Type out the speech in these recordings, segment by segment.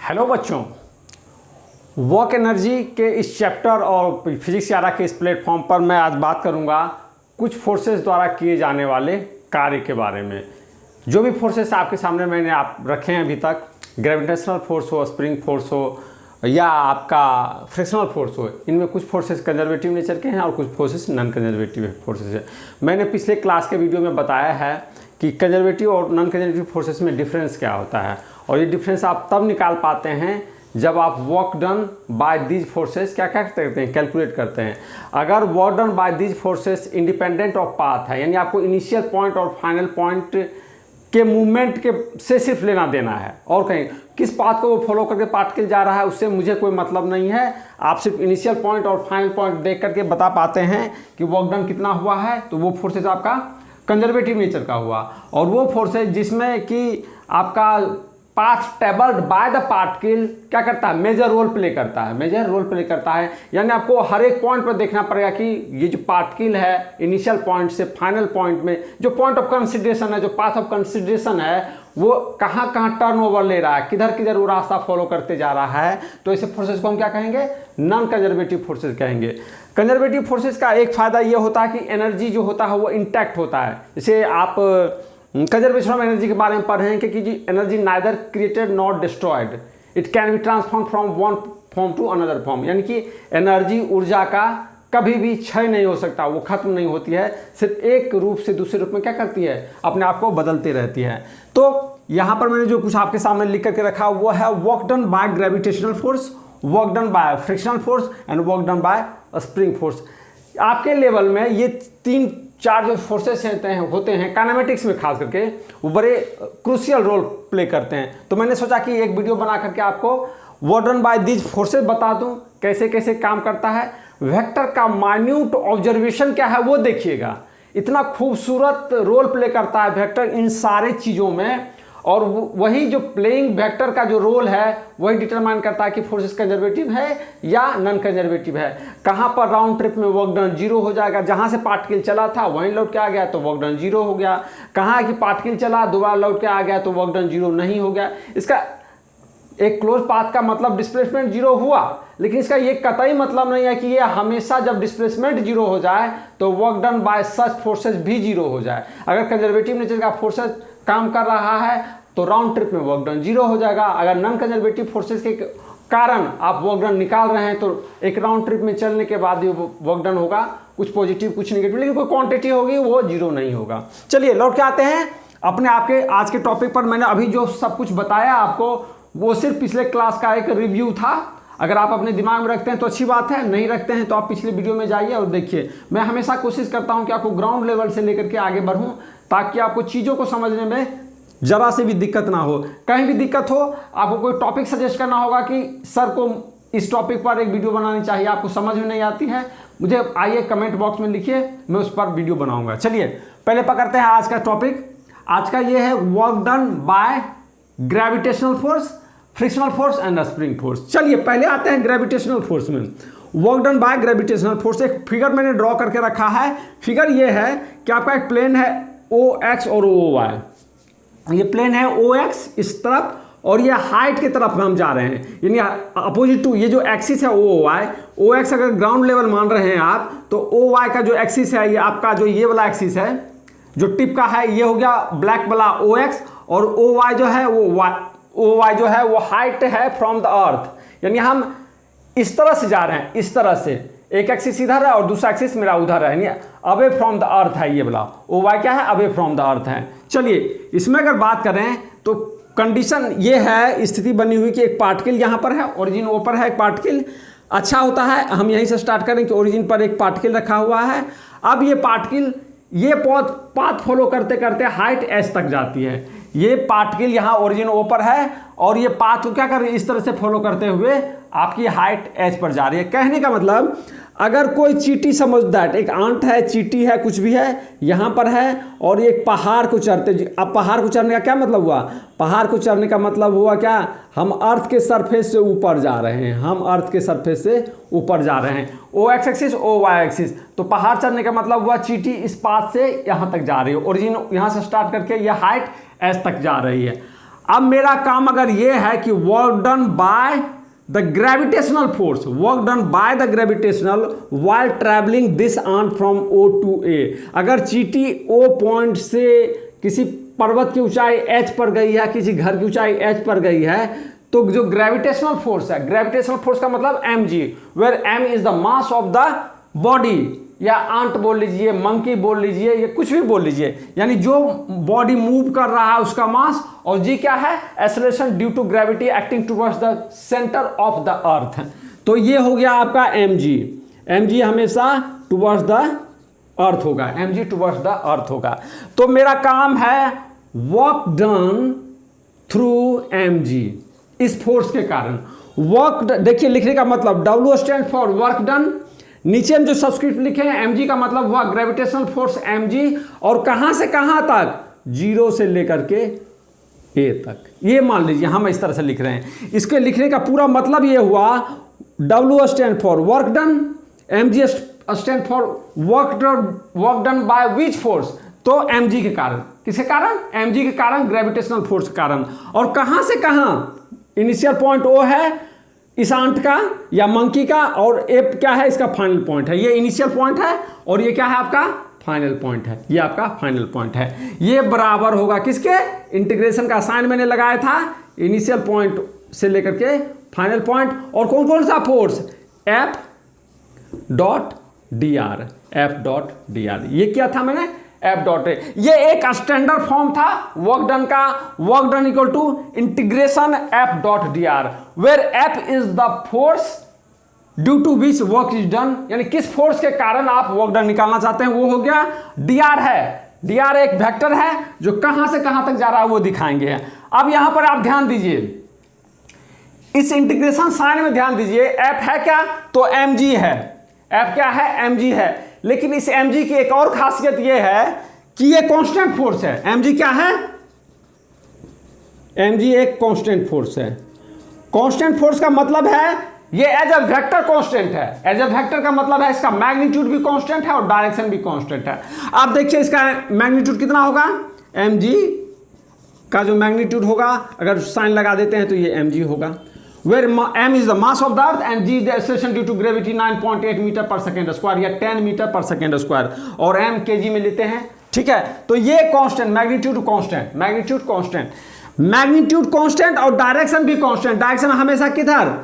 Hello बच्चों, work energy के इस चैप्टर और फिजिक्स 11 के इस प्लेटफॉर्म पर मैं आज बात करूंगा कुछ फोर्सेस द्वारा किए जाने वाले कार्य के बारे में। जो भी फोर्सेस आपके सामने मैंने आप रखे हैं अभी तक, ग्रेविटेशनल फोर्स हो, स्प्रिंग फोर्स हो या आपका फ्रिक्शनल फोर्स हो, इनमें कुछ फोर्सेस कंजर्वेटिव नेचर के हैं और कुछ फोर्सेस नॉन कंजर्वेटिव फोर्सेस हैं। मैंने पिछले क्लास के वीडियो में बताया है कि कंजर्वेटिव और नॉन कंजर्वेटिव फोर्सेस में डिफरेंस क्या होता है, और ये डिफरेंस आप तब निकाल पाते हैं जब आप work done bye these forces क्या करते हैं, कैलकुलेट करते हैं। अगर work done bye these forces independent of path है, यानी आपको इनिशियल पॉइंट और फाइनल पॉइंट के मूवमेंट के से सिर्फ लेना देना है, और कहीं किस पाथ को वो फॉलो करके पार्टिकल जा रहा है उससे मुझे कोई मतलब नहीं है। आप सिर्फ इनिशियल पॉइंट और फाइनल पॉइंट देख करके बता पाते हैं कि वर्क डन कितना हुआ है, तो वो फोर्सेस आपका कंजर्वेटिव नेचर का हुआ। और वो फोर्सेस जिसमें कि आपका path travelled by the particle क्या करता है, मेजर रोल प्ले करता है, मेजर रोल प्ले करता है। यानी आपको हर एक पॉइंट पर देखना पड़ेगा कि ये जो पार्टिकल है इनिशियल पॉइंट से फाइनल पॉइंट में जो पॉइंट ऑफ कंसिडरेशन है, जो पाथ ऑफ कंसिडरेशन है, वो कहाँ कहाँ टर्न ओवर ले रहा है, किधर किधर वो रास्ता फॉलो करते जा रहा है। तो ऐसे फोर्सेस को हम क्या कहेंगे, नॉन कंजर्वेटिव फोर्सेस कहेंगे। कंजर्वेटिव फोर्सेस का एक फायदा ये होता है कि एनर्जी जो होता है वो इंटैक्ट होता है। जैसे आप कंजर्वेशन ऑफ एनर्जी के बारे में पढ़ रहे हैं कि energy neither created not destroyed, it can be transform from one form to another form. यानी कि एनर्जी ऊर्जा का कभी भी क्षय नहीं हो सकता, वो खत्म नहीं होती है, सिर्फ एक रूप से दूसरे रूप में क्या करती है, अपने आप को बदलती रहती है। तो यहाँ पर मैंने जो कुछ आपके सामने लिख करके रखा वो है work done by gravitational force, work done bye frictional force and work done bye spring force. आपके लेवल में ये तीन चार जो फोर्सेस होते हैं काइनेमेटिक्स में खास करके, वो बड़े क्रूशियल रोल प्ले करते हैं। तो मैंने सोचा कि एक वीडियो बना करके आपको work done bye these forces बता दूं, कैसे कैसे काम करता है। वेक्टर का माइन्यूट ऑब्जर्वेशन क्या है वो देखिएगा, इतना खूबसूरत रोल प्ले करता है वेक्टर इन सारे चीज़ों में। और वही जो प्लेइंग वेक्टर का जो रोल है वही डिटरमाइन करता है कि फोर्सेस कंजर्वेटिव है या नॉन कंजर्वेटिव है। कहाँ पर राउंड ट्रिप में वर्क डन जीरो हो जाएगा, जहाँ से पार्टिकल चला था वहीं लौट के आ गया तो वर्क डन जीरो हो गया। कहाँ कि पार्टिकल चला दोबारा लौट के आ गया तो वर्क डन जीरो नहीं हो गया। इसका एक क्लोज पाथ का मतलब डिस्प्लेसमेंट जीरो हुआ, लेकिन इसका ये कतई मतलब नहीं है कि ये हमेशा जब डिस्प्लेसमेंट जीरो हो जाए तो वर्क डन बाय सच फोर्सेस भी जीरो हो जाए। अगर कंजर्वेटिव नेचर का फोर्सेस काम कर रहा है तो राउंड ट्रिप में वर्क डन जीरो हो जाएगा। अगर नॉन कंजर्वेटिव फोर्सेस के कारण आप वर्क डन निकाल रहे हैं तो एक राउंड ट्रिप में चलने के बाद ही वर्क डन होगा, कुछ पॉजिटिव कुछ नेगेटिव, लेकिन कोई क्वांटिटी होगी वो जीरो नहीं होगा। चलिए लौट के आते हैं अपने आपके आज के टॉपिक पर। मैंने अभी जो सब कुछ बताया आपको वो सिर्फ पिछले क्लास का एक रिव्यू था। अगर आप अपने दिमाग में रखते हैं तो अच्छी बात है, नहीं रखते हैं तो आप पिछले वीडियो में जाइए और देखिए। मैं हमेशा कोशिश करता हूं कि आपको ग्राउंड लेवल से लेकर के आगे बढ़ूं, ताकि आपको चीज़ों को समझने में जरा से भी दिक्कत ना हो। कहीं भी दिक्कत हो आपको कोई टॉपिक सजेस्ट करना होगा कि सर को इस टॉपिक पर एक वीडियो बनानी चाहिए, आपको समझ में नहीं आती है, मुझे आइए कमेंट बॉक्स में लिखिए, मैं उस पर वीडियो बनाऊंगा। चलिए पहले पकड़ते हैं आज का टॉपिक। आज का ये है work done by gravitational force, frictional force and spring force. चलिए पहले आते हैं ग्रेविटेशनल फोर्स में। Work done by gravitational force, एक फिगर मैंने ड्रॉ करके रखा है। फिगर ये है कि आपका एक प्लेन है OX और OY। ये प्लेन है OX इस तरफ और ये हाइट की तरफ हम जा रहे हैं, यानी अपोजिट टू ये जो एक्सिस है OX अगर ग्राउंड लेवल मान रहे हैं आप, तो OY का जो एक्सिस है ये आपका जो ये वाला एक्सिस है जो टिप का है, ये हो गया ब्लैक वाला OX, और OY जो है वो हाइट है फ्रॉम द अर्थ। यानी हम इस तरह से जा रहे हैं, इस तरह से, एक एक्सिस इधर है और दूसरा एक्सिस मेरा उधर है, यानी अवे फ्रॉम द अर्थ है ये वाला। OY क्या है, अवे फ्रॉम द अर्थ है। चलिए इसमें अगर बात करें तो कंडीशन ये है, स्थिति बनी हुई कि एक पार्टिकल यहाँ पर है, ओरिजिन ऊपर है एक पार्टिकल। अच्छा होता है हम यहीं से स्टार्ट करें कि ओरिजिन पर एक पार्टिकल रखा हुआ है। अब ये पार्टिकल ये पाथ फॉलो करते करते हाइट S तक जाती है। ये पार्टिकल यहाँ ओरिजिन ऊपर है और ये पाथ को क्या कर रही है, इस तरह से फॉलो करते हुए आपकी हाइट H पर जा रही है। कहने का मतलब अगर कोई चींटी समझ दैट, एक आंट है, चींटी है, कुछ भी है, यहाँ पर है और एक पहाड़ को चढ़ते। अब पहाड़ को चढ़ने का क्या मतलब हुआ, पहाड़ को चढ़ने का मतलब हुआ क्या, हम अर्थ के सरफेस से ऊपर जा रहे हैं, हम अर्थ के सरफेस से ऊपर जा रहे हैं। OX एक्सिस OY एक्सिस, तो पहाड़ चढ़ने का मतलब हुआ चींटी इस पाथ से यहाँ तक जा रही है, ओरिजिन यहाँ से स्टार्ट करके यह हाइट S तक जा रही है। अब मेरा काम अगर ये है कि work done by the gravitational force, work done by the gravitational while travelling this arm from O to A, अगर चींटी O पॉइंट से किसी पर्वत की ऊंचाई H पर गई है, किसी घर की ऊंचाई H पर गई है, तो जो ग्रेविटेशनल फोर्स है, ग्रेविटेशनल फोर्स का मतलब mg, where m is the mass of the body, या आंट बोल लीजिए, मंकी बोल लीजिए, या कुछ भी बोल लीजिए, यानी जो बॉडी मूव कर रहा है उसका मास, और जी क्या है, acceleration due to gravity acting towards the centre of the earth. तो ये हो गया आपका mg, mg हमेशा टुवर्ड्स द अर्थ होगा, mg टुवर्ड्स द अर्थ होगा। तो मेरा काम है वर्क डन थ्रू mg, इस फोर्स के कारण वर्क, देखिए लिखने का मतलब W stand for work done, नीचे हम जो सब्सक्रिप्ट लिखे हैं mg का मतलब हुआ ग्रेविटेशनल फोर्स mg, और कहां से कहां तक, 0 से लेकर के a तक। ये मान लीजिए हम इस तरह से लिख रहे हैं, इसके लिखने का पूरा मतलब ये हुआ W stand for work done, mg stand for work done by which force, तो mg के कारण, किसके कारण, mg के कारण, ग्रेविटेशनल फोर्स के कारण। और कहां से कहां, इनिशियल पॉइंट O है इस आंट का या मंकी का, और ए क्या है, इसका फाइनल पॉइंट है। ये इनिशियल पॉइंट है और ये क्या है आपका फाइनल पॉइंट है, ये आपका फाइनल पॉइंट है। ये बराबर होगा किसके, इंटीग्रेशन का साइन मैंने लगाया था, इनिशियल पॉइंट से लेकर के फाइनल पॉइंट, और कौन कौन सा force, F dot d r, F dot d r, ये क्या था मैंने, F डॉट, ये एक स्टैंडर्ड फॉर्म था वर्क डन का, work done equal to integration F dot d r, where F is the force due to which work is done, यानी किस फोर्स के कारण आप वर्क डन निकालना चाहते हैं, वो हो गया dr है। dr एक वेक्टर है जो कहां से कहां तक जा रहा है वो दिखाएंगे। अब यहां पर आप ध्यान दीजिए, इस इंटीग्रेशन साइन में ध्यान दीजिए, F है क्या, तो mg है, F क्या है, mg है, लेकिन इस mg की एक और खासियत यह है कि ये कांस्टेंट फोर्स है। mg क्या है, mg एक कांस्टेंट फोर्स है। कांस्टेंट फोर्स का मतलब है ये एज अ वेक्टर कांस्टेंट है, एज अ वेक्टर का मतलब है इसका मैग्नीट्यूड भी कांस्टेंट है और डायरेक्शन भी कांस्टेंट है। आप देखिए इसका मैग्नीट्यूड कितना होगा, mg का जो मैग्नीट्यूड होगा, अगर साइन लगा देते हैं तो ये mg होगा, where m is the mass of the earth and g is the acceleration due to gravity 9.8 metre पर सेकेंड स्क्वायर या 10 मीटर पर सेकेंड स्क्वायर, और m kg में लेते हैं, ठीक है। तो ये constant, magnitude constant, magnitude constant, magnitude constant, और डायरेक्शन भी कांस्टेंट। डायरेक्शन हमेशा किधर,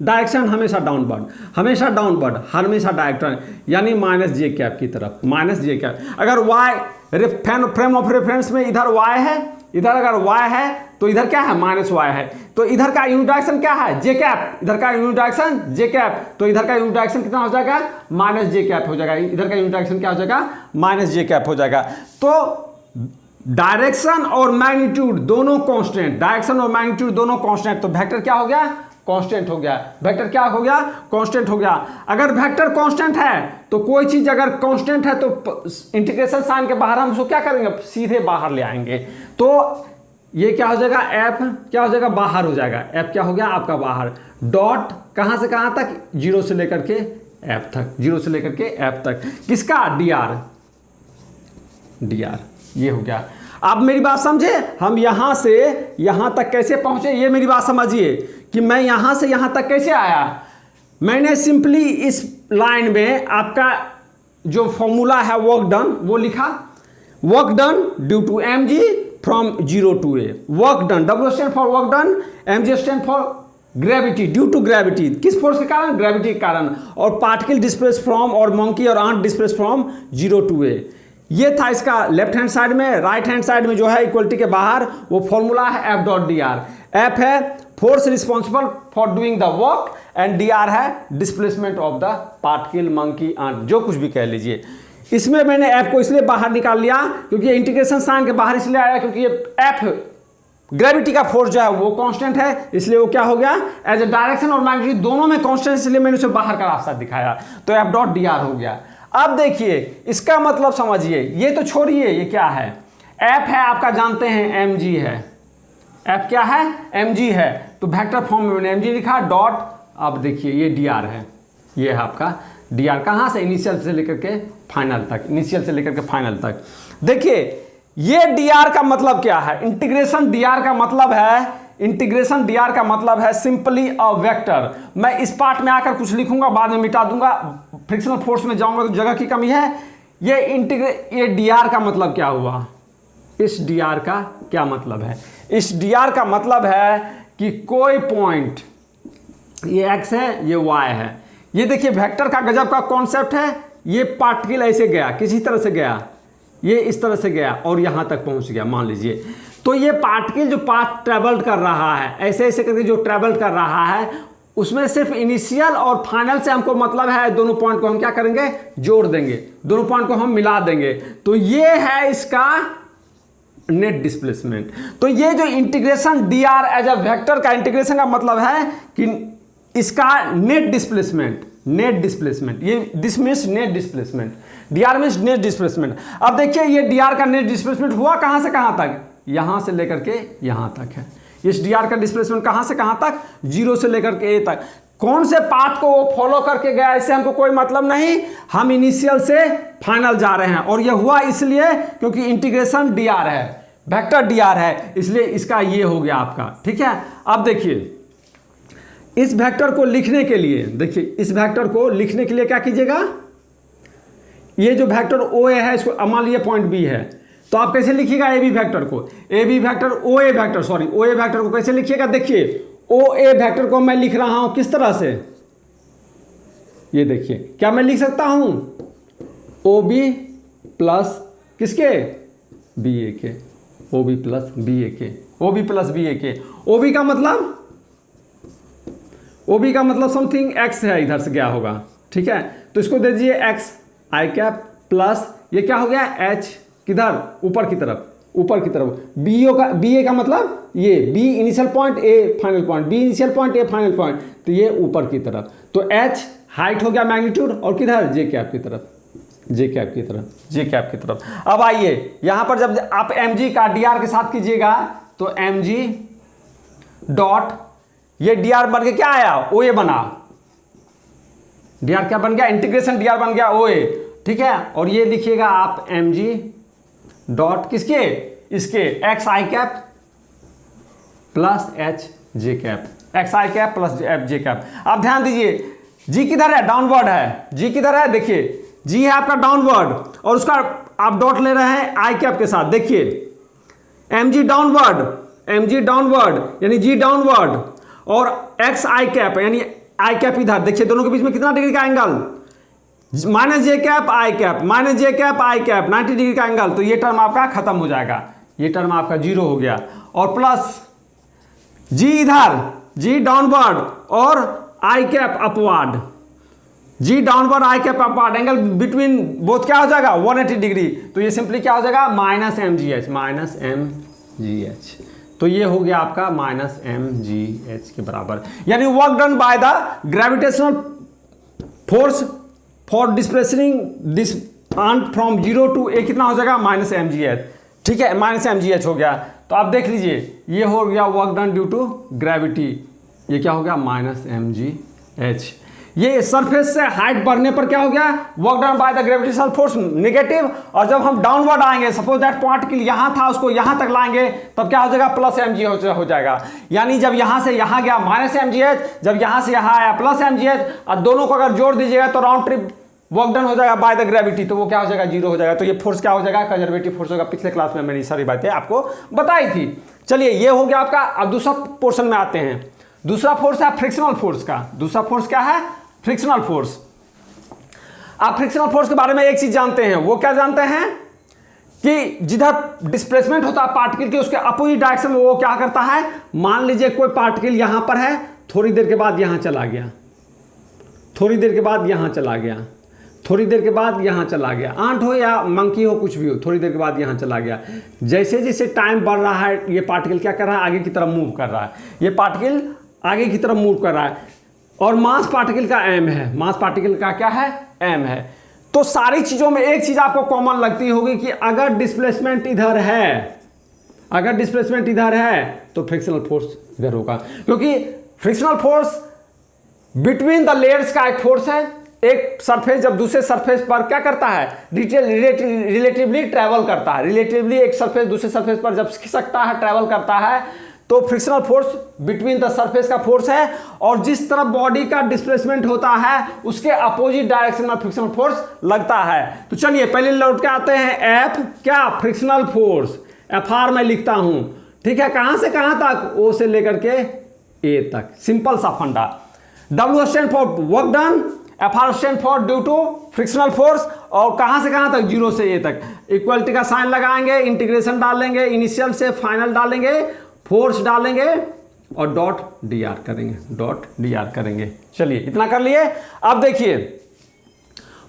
डायरेक्शन हमेशा डाउनवर्ड, हमेशा डाउनवर्ड, हमेशा डायरेक्शन, यानी माइनस जे कैप की तरफ, माइनस जे कैप। अगर y फ्रेम ऑफ रेफरेंस में इधर y है, इधर अगर y है तो इधर क्या है, माइनस y है, तो इधर का यूनिट डायरेक्शन क्या है, जे कैप, इधर का यूनिट डायरेक्शन जे कैप, तो इधर का यूनिट डायरेक्शन कितना हो जाएगा, माइनस जे कैप हो जाएगा, इधर का यूनिट डायरेक्शन क्या हो जाएगा, माइनस जे कैप हो जाएगा। तो डायरेक्शन और मैग्नीट्यूड दोनों कांस्टेंट, डायरेक्शन और मैग्नीट्यूड दोनों कांस्टेंट, तो वेक्टर क्या हो गया, कांस्टेंट हो गया, वेक्टर क्या हो गया, कांस्टेंट हो गया। अगर वेक्टर कांस्टेंट है तो कोई चीज अगर कांस्टेंट है तो इंटीग्रेशन साइन के बाहर हम उसको क्या करेंगे, सीधे बाहर ले आएंगे। तो ये क्या हो जाएगा, एफ क्या हो जाएगा, बाहर हो जाएगा, एफ क्या हो गया आपका बाहर, डॉट कहां से कहां तक, 0 से लेकर के एफ तक, 0 से लेकर के एफ तक, किसका, डी आर, ये हो गया। आप मेरी बात समझे, हम यहां से यहां तक कैसे पहुंचे, ये मेरी बात समझिए कि मैं यहां से यहां तक कैसे आया। मैंने सिंपली इस लाइन में आपका जो फॉर्मूला है वर्क डन वो लिखा, work done due to mg from 0 to a, work done, W stand for work done, mg stand for gravity, due to gravity, किस फोर्स के कारण, ग्रेविटी के कारण, और पार्टिकल डिस्प्लेस फ्रॉम, और मंकी और ant displace from 0 to a। ये था इसका लेफ्ट हैंड साइड में। राइट हैंड साइड में जो है इक्वलिटी के बाहर वो फॉर्मूला है F dot d are. F है force responsible for doing the work and d r है displacement of the particle, monkey, ant, जो कुछ भी कह लीजिए। इसमें मैंने एफ को इसलिए बाहर निकाल लिया क्योंकि ये इंटीग्रेशन साइन के बाहर इसलिए आया क्योंकि ये एफ ग्रेविटी का फोर्स जो है वो कांस्टेंट है, इसलिए वो क्या हो गया, एज ए डायरेक्शन और मैग्नीट्यूड दोनों में कांस्टेंट, इसलिए मैंने उसे बाहर का रास्ता दिखाया, तो एफ डॉट डी आर हो गया। अब देखिए इसका मतलब समझिए, ये तो छोड़िए ये क्या है, एफ है आपका जानते हैं mg है, एफ क्या है mg है, तो वेक्टर फॉर्म में मैंने mg लिखा डॉट, अब देखिए ये dr है, ये है आपका dr, कहाँ से, इनिशियल से लेकर के फाइनल तक, इनिशियल से लेकर के फाइनल तक। देखिए ये dr का मतलब क्या है? इंटीग्रेशन dr का मतलब है सिंपली अ वेक्टर। मैं इस पार्ट में आकर कुछ लिखूंगा, बाद में मिटा दूंगा, फ्रिक्शनल फोर्स में जाऊंगा तो जगह की कमी है। ये dr का मतलब क्या हुआ? इस dr का क्या मतलब है? इस dr का मतलब है कि कोई पॉइंट, ये x है, ये y है। ये देखिए वेक्टर का गजब का कॉन्सेप्ट है। ये पार्टिकल ऐसे गया, किसी तरह से गया, ये इस तरह से गया और यहां तक पहुंच गया मान लीजिए। तो ये पार्टिकल जो पाथ ट्रेवल कर रहा है, ऐसे ऐसे करके जो ट्रेवल कर रहा है, उसमें सिर्फ इनिशियल और फाइनल से हमको मतलब है। दोनों पॉइंट को हम क्या करेंगे? जोड़ देंगे, दोनों पॉइंट को हम मिला देंगे। तो ये है इसका नेट डिस्प्लेसमेंट। तो ये जो integration dr as a vector का इंटीग्रेशन का मतलब है कि इसका नेट डिस्प्लेसमेंट, ये this means net displacement, dr means net displacement. अब देखिए ये dr का नेट डिस्प्लेसमेंट हुआ कहां से कहां तक? यहां से लेकर के यहां तक है। इस dr का डिस्प्लेसमेंट कहां से कहां तक? 0 से लेकर के a तक। कौन से पाथ को वो फॉलो करके गया इससे हमको कोई मतलब नहीं, हम इनिशियल से फाइनल जा रहे हैं। और ये हुआ इसलिए क्योंकि इंटीग्रेशन dr है, वेक्टर dr है, इसलिए इसका ये हो गया आपका। ठीक है, अब देखिए इस वेक्टर को लिखने के लिए, देखिए इस वेक्टर को लिखने के लिए क्या कीजिएगा? ये जो वेक्टर OA है, इसको मान लीजिए पॉइंट B है, तो आप कैसे लिखिएगा AB वेक्टर को? OA वेक्टर को कैसे लिखिएगा? देखिए OA वेक्टर को मैं लिख रहा हूं किस तरह से? ये देखिए, क्या मैं लिख सकता हूं? OB प्लस किसके? BA के, OB प्लस BA के, OB प्लस BA के। OB का मतलब समथिंग x है, इधर से क्या होगा? ठीक है, तो इसको दे दीजिए x i कैप प्लस ये क्या हो गया? h किधर? ऊपर की तरफ। BA का मतलब ये B initial point, A final point, B initial point, A final point, तो ये ऊपर की तरफ। तो h हाइट हो गया मैग्नीट्यूड, और किधर? J कैप की तरफ। अब आइए यहां पर जब आप mg का dr के साथ कीजिएगा तो mg डॉट ये dr बन के क्या आया? OA बना। dr क्या बन गया? इंटीग्रेशन dr बन गया OA। ठीक है, और ये लिखिएगा आप mg डॉट किसके? इसके x i cap plus h j cap, x i cap plus f j cap. आप ध्यान दीजिए g किधर है? डाउनवर्ड है। g किधर है? देखिए g है आपका डाउनवर्ड, और उसका आप डॉट ले रहे हैं i कैप के साथ। देखिए mg डाउनवर्ड यानी g डाउनवर्ड, और x i कैप यानी i कैप इधर। देखिए दोनों के बीच में कितना डिग्री का angle? Minus j cap i cap, 90 degree का एंगल। तो ये टर्म आपका खत्म हो जाएगा, ये टर्म आपका 0 हो गया। और प्लस g इधर, g डाउनवर्ड और i cap upward, g downward i cap upward, angle between both क्या हो जाएगा? 180 डिग्री। तो ये सिंपली क्या हो जाएगा? Minus mgh। तो ये हो गया आपका माइनस mgh के बराबर, यानी work done by the gravitational force for displacing this point from 0 to a कितना हो जाएगा? Minus mgh। ठीक है, माइनस mgh हो गया। तो आप देख लीजिए ये हो गया work done due to gravity, ये क्या हो गया? Minus mgh। ये सरफेस से हाइट बढ़ने पर क्या हो गया? Work done by the gravitational force negative. और जब हम डाउनवर्ड आएंगे, सपोज दैट पार्टिकल यहां था, उसको यहां तक लाएंगे, तब क्या हो जाएगा? प्लस mgh हो जाएगा। यानी जब यहां से यहां गया माइनस mgh, जब यहां से यहां आया प्लस mgh, और दोनों को अगर जोड़ दीजिएगा तो राउंड ट्रिप वर्क डन हो जाएगा बाय द ग्रेविटी। तो वो क्या हो जाएगा? 0 हो जाएगा। तो ये फोर्स क्या हो जाएगा? कंजर्वेटिव फोर्स होगा। पिछले क्लास में मैंने सारी बातें आपको बताई थी। चलिए ये हो गया आपका। अब दूसरा पोर्शन में आते हैं। दूसरा फोर्स है फ्रिक्शनल फोर्स का। दूसरा फोर्स क्या है? Frictional force. आप फ्रिक्शनल फोर्स के बारे में एक चीज जानते हैं, वो क्या जानते हैं कि जिधर डिस्प्लेसमेंट होता है पार्टिकल के, उसके अपोजिट डायरेक्शन में वो क्या करता है? मान लीजिए कोई पार्टिकल यहां पर है, थोड़ी देर के बाद यहां चला गया, थोड़ी देर के बाद यहां चला गया, थोड़ी देर के बाद यहां चला गया। आंट हो या मंकी हो, कुछ भी हो, थोड़ी देर के बाद यहां चला गया। जैसे जैसे टाइम बढ़ रहा है, ये पार्टिकल क्या कर रहा है? आगे की तरफ मूव कर रहा है। ये पार्टिकल आगे की तरफ मूव कर रहा है, और मास पार्टिकल का m है। मास पार्टिकल का क्या है? m है। तो सारी चीजों में एक चीज आपको कॉमन लगती होगी कि अगर डिस्प्लेसमेंट इधर है, अगर डिस्प्लेसमेंट इधर है तो फ्रिक्शनल फोर्स इधर होगा, क्योंकि frictional force between the layers का एक फोर्स है, एक सरफेस जब दूसरे सरफेस पर क्या करता है, रिलेटिवली ट्रैवल करता है, रिलेटिवली एक सरफेस दूसरे सरफेस पर जब खिसकता है, ट्रैवल करता है, तो frictional force between the surface का फोर्स है, और जिस तरफ बॉडी का डिस्प्लेसमेंट होता है उसके अपोजिट डायरेक्शन में फ्रिक्शनल फोर्स लगता है। तो चलिए पहले लौट के आते हैं, एफ क्या, फ्रिक्शनल फोर्स, एफ आर मैं लिखता हूं, ठीक है, कहां से कहां तक, ओ से लेकर के ए तक, सिंपल सा फंडा। W stand for work done, F r stand for due to frictional force, और कहां से कहां तक, 0 से ए तक। इक्वलिटी का साइन लगाएंगे, इंटीग्रेशन डालेंगे, इनिशियल से फाइनल डालेंगे, फोर्स डालेंगे और डॉट डी आर करेंगे, डॉट डी आर करेंगे। चलिए इतना कर लिए। अब देखिए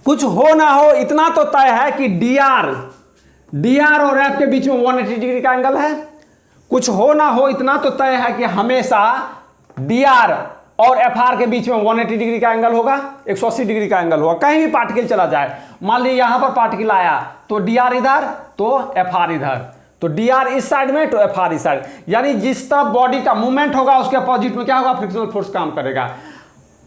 कुछ हो ना हो इतना तो तय है कि डी आर और एफ के बीच में 180 डिग्री का एंगल है। कुछ हो ना हो इतना तो तय है कि हमेशा डी आर और एफ आर के बीच में 180 डिग्री का एंगल होगा, 180 डिग्री का एंगल होगा। कहीं भी पार्टिकल चला जाए, मान लीजिए यहां पर पार्टिकल आया तो डी आर इधर तो एफ आर इधर, तो डी आर इस साइड में तो एफ आर इस साइड, यानी जिस तरफ बॉडी का मूवमेंट होगा उसके अपोजिट में क्या होगा, फ्रिक्शनल फोर्स काम करेगा।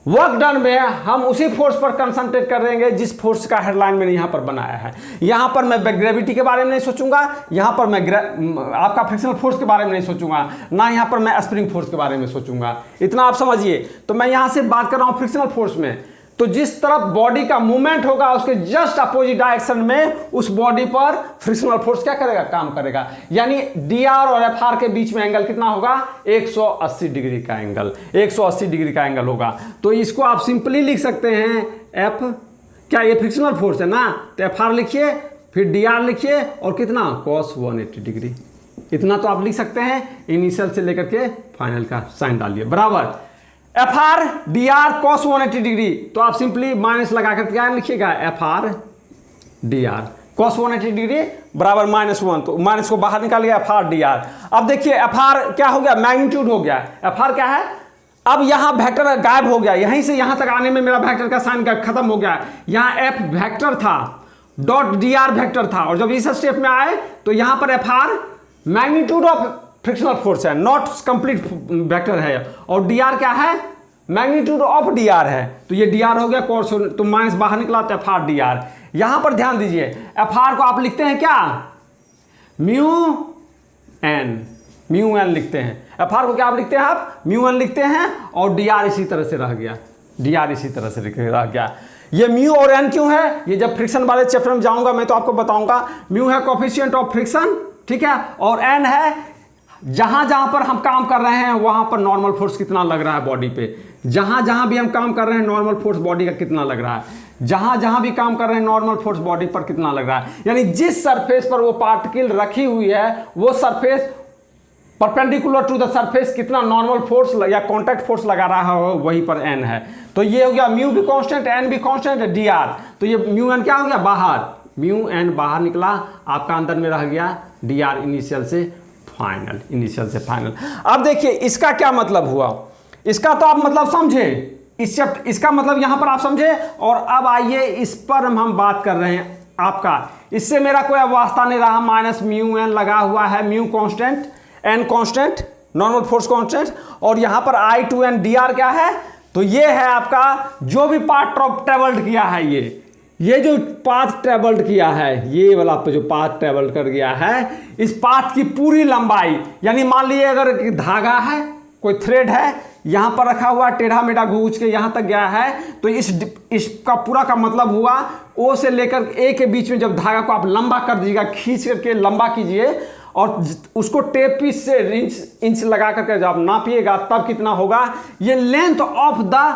वर्क डन में हम उसी फोर्स पर कंसंट्रेट करेंगे जिस फोर्स का हेडलाइन मैंने यहां पर बनाया है। यहां पर मैं ग्रेविटी के बारे में नहीं सोचूंगा, यहां पर मैं आपका फ्रिक्शनल फोर्स के बारे में नहीं सोचूंगा, ना यहां पर मैं स्प्रिंग फोर्स के बारे में सोचूंगा। इतना आप समझिए। तो मैं यहां से बात कर रहा हूं फ्रिक्शनल फोर्स में, तो जिस तरफ बॉडी का मूवमेंट होगा उसके जस्ट अपोजिट डायरेक्शन में उस बॉडी पर फ्रिक्शनल फोर्स क्या करेगा, काम करेगा। यानी डी आर और एफ आर के बीच में एंगल कितना होगा, 180 डिग्री का एंगल, 180 डिग्री का एंगल होगा। तो इसको आप सिंपली लिख सकते हैं, एफ क्या, ये फ्रिक्शनल फोर्स है ना, तो एफ आर लिखिए, फिर डी आर लिखिए, और कितना, cos 180 डिग्री। इतना तो आप लिख सकते हैं, इनिशियल से लेकर के फाइनल का साइन डालिए, बराबर। F R D R cos 180 degree, तो आप सिंपली माइनस लगाकर क्या लिखिएगा, F R D R cos 180 degree बराबर -1, तो माइनस को बाहर निकालिए, एफ आर डी आर। अब देखिए एफ आर क्या हो गया, मैग्नीट्यूड हो गया। एफ आर क्या है, अब यहां वेक्टर गायब हो गया, यहीं से यहां तक आने में मेरा वेक्टर का साइन खत्म हो गया। यहां एफ वेक्टर था, डॉट डी आर वेक्टर था, और जब इस स्टेप में आए तो यहां पर F R magnitude of frictional force है, नॉट कंप्लीट वेक्टर है, और डी आर क्या है, मैग्नीट्यूड ऑफ डी आर है। तो ये डी आर हो गया कोर्स, तो माइनस बाहर निकला तो एफ आर डी आर। यहां पर ध्यान दीजिए, एफ आर को आप लिखते हैं क्या, म्यू एन लिखते हैं। एफ आर को क्या आप लिखते हैं, आप म्यू एन लिखते हैं, और डी आर इसी तरह से रह गया, डी आर इसी तरह से रह गया। ये म्यू और एन क्यों है, ये जब फ्रिक्शन वाले चैप्टर में जाऊंगा मैं तो आपको बताऊंगा। म्यू है कोफिशिएंट ऑफ फ्रिक्शन, ठीक है, और एन है जहां जहां पर हम काम कर रहे हैं वहां पर नॉर्मल फोर्स कितना लग रहा है बॉडी पे। जहां जहां भी हम काम कर रहे हैं नॉर्मल फोर्स बॉडी का कितना लग रहा है, जहां जहां भी काम कर रहे हैं नॉर्मल फोर्स बॉडी पर कितना लग रहा है। यानी जिस सरफेस पर वो पार्टिकल रखी हुई है वो surface perpendicular to the surface कितना नॉर्मल फोर्स या कॉन्टैक्ट फोर्स लगा रहा हो, वहीं पर एन है। तो ये हो गया म्यू भी कांस्टेंट, एन भी कांस्टेंट है, डी आर। तो ये म्यू एन क्या हो गया, बाहर, म्यू एन बाहर निकला, आपका अंदर में रह गया डी आर इनिशियल से फाइनल, इनिशियल से फाइनल। अब देखिए इसका क्या मतलब हुआ, इसका तो आप मतलब समझे, इसका मतलब यहां पर आप समझे। और अब आइए इस पर हम बात कर रहे हैं आपका, इससे मेरा कोई वास्ता नहीं रहा, माइनस म्यू एन लगा हुआ है, mu constant, N constant, normal force constant, और यहां पर I to N d r क्या है, तो ये है आपका जो भी पाथ ट्रेवल्ड किया है, ये जो पाथ ट्रेवल्ड किया है, ये वाला पे जो पाथ ट्रेवल्ड कर गया है, इस पाथ की पूरी लंबाई, यानी मान लीजिए अगर धागा है, कोई थ्रेड है, यहां पर रखा हुआ टेढ़ा मेढ़ा घूंच के यहां तक गया है, तो इसका पूरा का मतलब हुआ ओ से लेकर ए के बीच में जब धागा को आप लंबा कर दीजिएगा, खींच करके लंबा कीजिए, और उसको टेप पीस से इंच लगा करके जब नापिएगा तब कितना होगा, ये लेंथ ऑफ द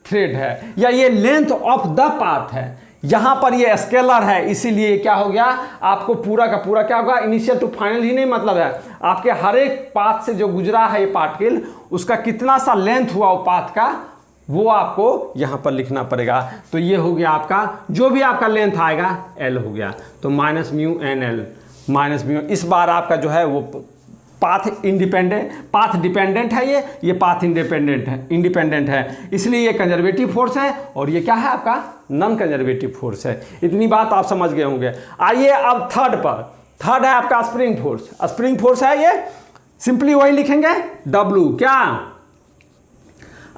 थ्रेड है, या ये लेंथ ऑफ द पाथ है। यहां पर ये स्केलर है, इसीलिए क्या हो गया, आपको पूरा का पूरा क्या होगा, इनिशियल टू फाइनल ही नहीं मतलब है, आपके हर एक पाथ से जो गुजरा है ये पार्टिकल, उसका कितना सा लेंथ हुआ वो पाथ का, वो आपको यहां पर लिखना पड़ेगा। तो ये हो गया आपका, जो भी आपका लेंथ आएगा एल हो गया, तो minus mu N L, minus mu. इस बार आपका जो है वो पाथ डिपेंडेंट है, ये पाथ इंडिपेंडेंट है, इसलिए ये कंजर्वेटिव फोर्स है, और ये क्या है आपका नॉन कंजर्वेटिव फोर्स है। इतनी बात आप समझ गए होंगे। आइए अब थर्ड पर, थर्ड है आपका स्प्रिंग फोर्स। स्प्रिंग फोर्स है ये, सिंपली वही लिखेंगे W, क्या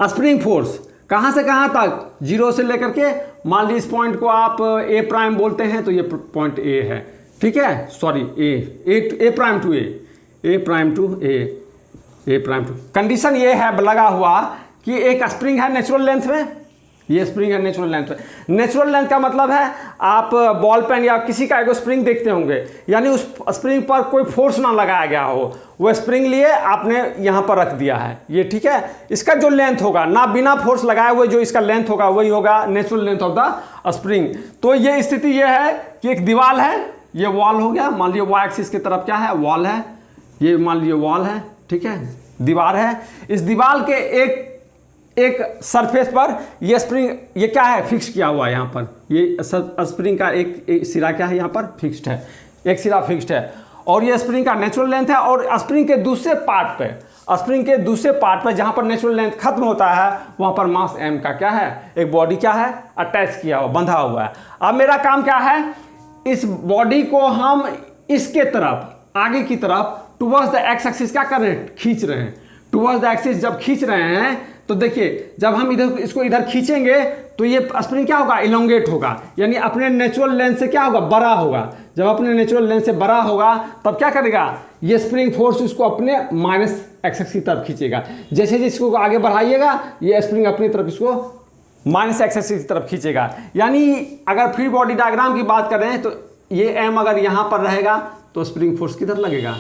स्प्रिंग फोर्स कहाँ से कहाँ तक, 0 से लेकर के, मान लीजिए इस पॉइंट को आप ए प्राइम बोलते हैं तो ये पॉइंट ए है, ठीक है, sorry a prime two a prime two a prime two. Condition ये है लगा हुआ कि एक स्प्रिंग है नेचुरल लेंथ में, ये स्प्रिंग है नेचुरल लेंथ में। नेचुरल लेंथ का मतलब है आप बॉल पेन या किसी का एक स्प्रिंग देखते होंगे, यानी उस स्प्रिंग पर कोई फोर्स ना लगाया गया हो, वो स्प्रिंग लिए आपने यहाँ पर रख दिया है ये, ठीक है। इसका जो लेंथ होगा ना बिना फोर्स लगाए हुए जो इसका लेंथ होगा वही होगा natural length of the spring. तो ये स्थिति ये है कि एक दीवार है, ये वॉल हो गया, मान लीजिए वाई एक्सिस की तरफ क्या है, वॉल है, ये मान लीजिए वॉल है, ठीक है, दीवार है। इस दीवार के एक सरफेस पर ये स्प्रिंग, ये क्या है, फिक्स किया हुआ है यहाँ पर, ये स्प्रिंग का एक सिरा क्या है यहाँ पर फिक्स्ड है, एक सिरा फिक्स्ड है, और ये स्प्रिंग का नेचुरल लेंथ है। और स्प्रिंग के दूसरे पार्ट पे, स्प्रिंग के दूसरे पार्ट पर जहाँ पर नेचुरल लेंथ खत्म होता है वहाँ पर मास m का क्या है, एक बॉडी क्या है अटैच किया हुआ, बंधा हुआ है। अब मेरा काम क्या है, इस बॉडी को हम इसके तरफ, आगे की तरफ टुवर्ड्स द एक्स एक्सिस क्या कर रहे हैं, खींच रहे हैं। टुवर्ड्स द एक्सिस जब खींच रहे हैं तो देखिए जब हम इधर इसको इधर खींचेंगे तो ये स्प्रिंग क्या होगा, इलोंगेट होगा, यानी अपने नेचुरल लेंथ से क्या होगा, बड़ा होगा। जब अपने नेचुरल लेंथ से बड़ा होगा तब क्या करेगा, ये स्प्रिंग फोर्स उसको अपने माइनस एक्स की तरफ खींचेगा। जैसे जैसे इसको आगे बढ़ाइएगा ये स्प्रिंग अपनी तरफ इसको माइनस एक्स की तरफ खींचेगा। यानी अगर फ्री बॉडी डायग्राम की बात करें तो ये एम अगर यहाँ पर रहेगा तो स्प्रिंग फोर्स किधर लगेगा,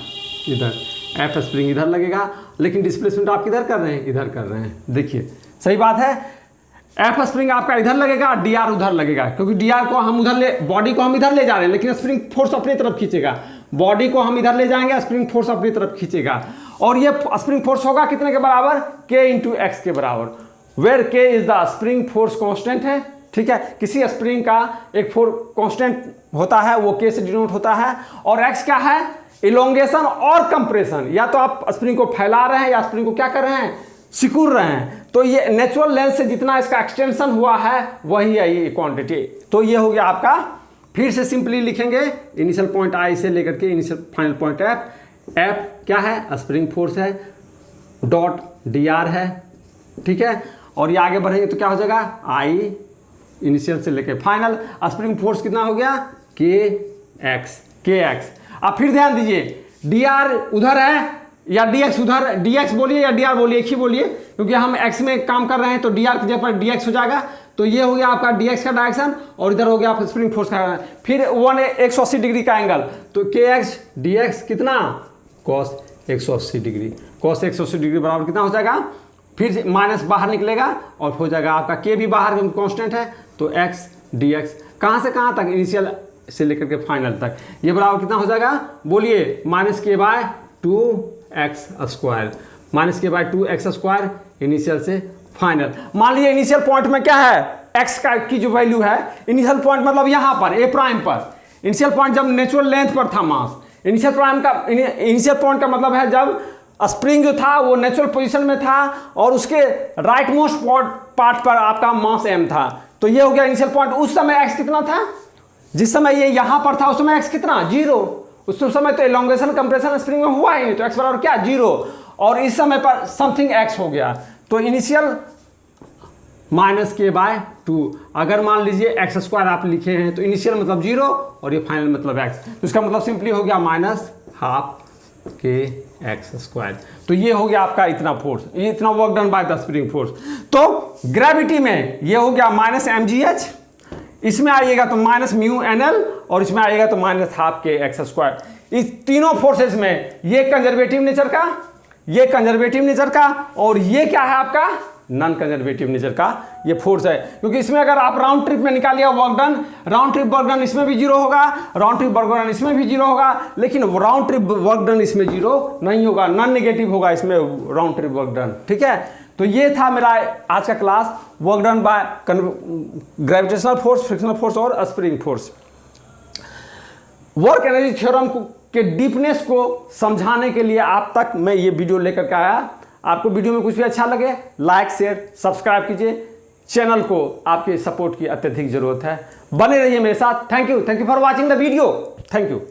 इधर, एफ स्प्रिंग इधर लगेगा, लेकिन डिस्प्लेसमेंट आप किधर कर रहे हैं, इधर कर रहे हैं। देखिए सही बात है, एफ स्प्रिंग आपका इधर लगेगा, डी आर उधर लगेगा, क्योंकि डी आर को हम उधर ले, बॉडी को हम इधर ले जा रहे हैं, लेकिन स्प्रिंग फोर्स अपनी तरफ खींचेगा। बॉडी को हम इधर ले जाएंगे, स्प्रिंग फोर्स अपनी तरफ खींचेगा, और ये स्प्रिंग फोर्स होगा कितने के बराबर, के इंटू एक्स के बराबर, वेयर के is the spring force constant है, ठीक है। किसी स्प्रिंग का एक फोर्स कॉन्स्टेंट होता है वो के से डिनोट होता है, और एक्स क्या है, इलोंगेशन और कंप्रेशन, या तो आप स्प्रिंग को फैला रहे हैं या स्प्रिंग को क्या कर रहे हैं, सिकुड़ रहे हैं। तो ये नेचुरल लेंथ से जितना इसका एक्सटेंशन हुआ है वही है ये क्वांटिटी। तो ये हो गया आपका, फिर से सिंपली लिखेंगे, इनिशियल पॉइंट आई से लेकर के initial final point F. F क्या है, स्प्रिंग फोर्स है, डॉट डी आर है, ठीक है, और ये आगे बढ़ेंगे तो क्या हो जाएगा, आई इनिशियल से लेकर फाइनल, स्प्रिंग फोर्स कितना हो गया, के एक्स। अब फिर ध्यान दीजिए, डी आर उधर है या डी एक्स उधर, डी एक्स बोलिए या डी आर बोलिए, एक ही बोलिए, क्योंकि हम एक्स में काम कर रहे हैं तो डी आर की जगह पर डी एक्स हो जाएगा। तो ये हो गया आपका डी एक्स का डायरेक्शन, और इधर हो गया आपका स्प्रिंग फोर्स का। फिर 180 डिग्री का एंगल, तो के एक्स डी एक्स कितना, कॉस 180 डिग्री, कॉस 180 डिग्री बराबर कितना हो जाएगा, फिर माइनस बाहर निकलेगा और हो जाएगा आपका के भी बाहर कांस्टेंट है, तो एक्स डी एक्स कहाँ से कहाँ तक, इनिशियल से लेकर के फाइनल तक, ये बराबर कितना हो जाएगा, बोलिए, माइनस के बाय 2x स्क्वायर, माइनस के बाय 2x स्क्वायर इनिशियल से फाइनल। मान लीजिए इनिशियल पॉइंट में क्या है, x का की जो वैल्यू है, इनिशियल पॉइंट मतलब यहाँ पर ए प्राइम पर, इनिशियल पॉइंट जब नेचुरल लेंथ पर था मास, इनिशियल पॉइंट का मतलब है जब स्प्रिंग जो था वो नेचुरल पोजीशन में था और उसके राइट मोस्ट पार्ट पर आपका मास m था। तो ये हो गया इनिशियल पॉइंट। उस समय x कितना था, जिस समय ये यहां पर था उस समय x कितना, 0। उस समय तो एलोंगेशन कंप्रेशन स्प्रिंग में हुआ ही नहीं, तो x बराबर क्या, 0। और इस समय पर समथिंग x हो गया, तो इनिशियल माइनस के बाय 2। अगर मान लीजिए एक्स स्क्वायर आप लिखे हैं तो इनिशियल मतलब 0 और ये फाइनल मतलब x, तो इसका मतलब सिंपली हो गया माइनस हाफ के एक्स स्क्वायर। तो ये हो गया आपका इतना फोर्स, ये इतना work done by the spring force. तो ग्रेविटी में ये हो गया माइनस mgh, इसमें आइएगा तो माइनस म्यू nl, और इसमें आइएगा तो माइनस हाफ के एक्स स्क्वायर। इस तीनों फोर्सेस में ये कंजर्वेटिव नेचर का, ये कंजर्वेटिव नेचर का, और ये क्या है आपका नॉन कंजर्वेटिव नेचर का ये फोर्स है। क्योंकि इसमें अगर आप राउंड ट्रिप में निकालिए work done, round trip work done इसमें भी 0 होगा, राउंड ट्रिप वर्क डन इसमें भी 0 होगा, लेकिन राउंड ट्रिप वर्क डन इसमें 0 नहीं होगा, नॉन नेगेटिव होगा इसमें राउंड ट्रिप वर्क डन, ठीक है। तो ये था मेरा आज का class, work done by gravitational force, frictional force और spring force. Work energy theorem के डीपनेस को समझाने के लिए आप तक मैं ये वीडियो लेकर के आया। आपको वीडियो में कुछ भी अच्छा लगे लाइक शेयर सब्सक्राइब कीजिए, चैनल को आपके सपोर्ट की अत्यधिक जरूरत है, बने रहिए मेरे साथ। Thank you for watching the video, thank you.